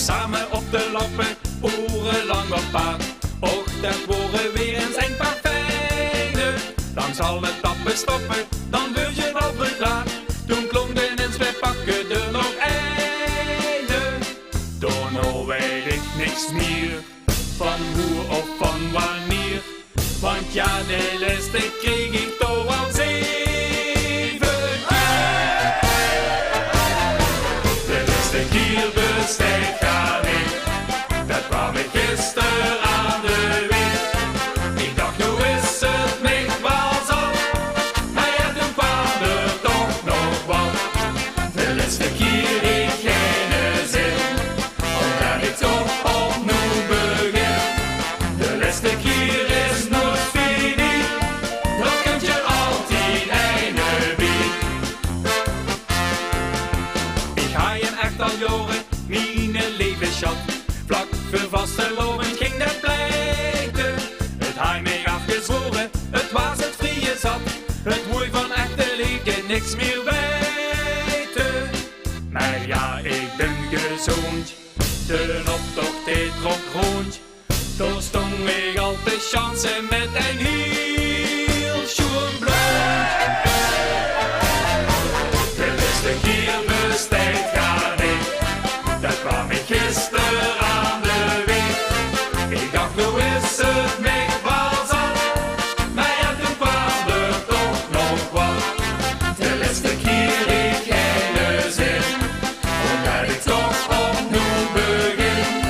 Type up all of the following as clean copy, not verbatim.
samen op de lappen, urenlang op pad. Och, dat worden weer eens een paar fijne. Dan zal het tappen stoppen, dan word je al verklaard. Toen klonk de ens, we pakken er nog einde. Door nou weet ik niks meer van hoe of van wanneer. Want ja, de laatste kreeg ik toch al 7 keer. De laatste keer besteed ga ik, dat kwam ik gisteren aan de weer. Ik dacht, nou is het niet wel zo, maar ja, toen kwam er toch nog wat. De laatste keer ik geen zin, omdat ik toch opnieuw begin. De laatste keer is nooit fini, dan kunt je altijd einde bij. Ik ga je echt al jaren, mijn levensschat. Vlak voor vasteloven ging dat blijken. Het hij mij afgezworen, het was het vrije zat. Het mooi van echte liefde, niks meer weten. Maar ja, ik ben gezond, de optocht deed trok rond. Toen stond ik al de chansen met een heel schoon blond. De laatste keer besteed ga ik, dat kwam ik gisteren aan de weer. Ik dacht, nou is het mij wel zo, maar ja, toen kwam er toch nog wat. De laatste keer ik geen zin, omdat ik toch opnieuw begin.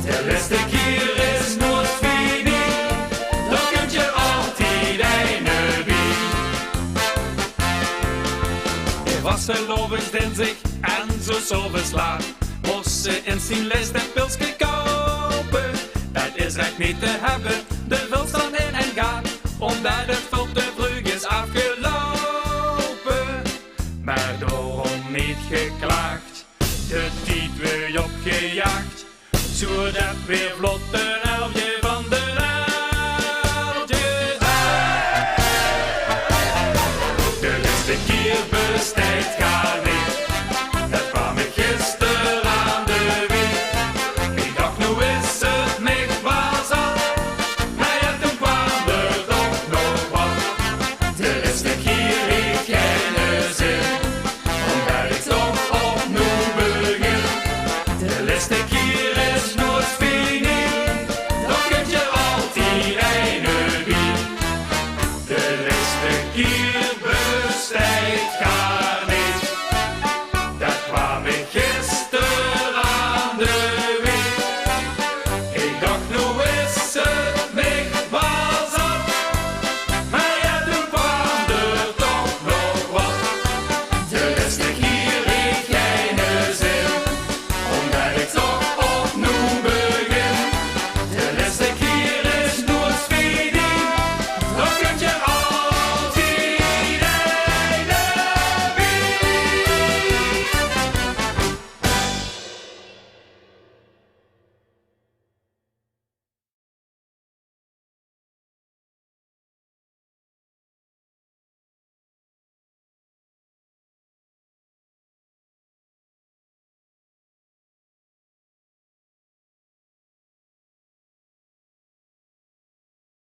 De laatste keer is nooit fini, dan kunt je altijd einde bij. Er was verlovingsdinsdag en zo zoveel laat. Moest ze in zijn les dat pilsje kopen. Dat is echt niet te hebben, de wil staan in en gaat. Omdat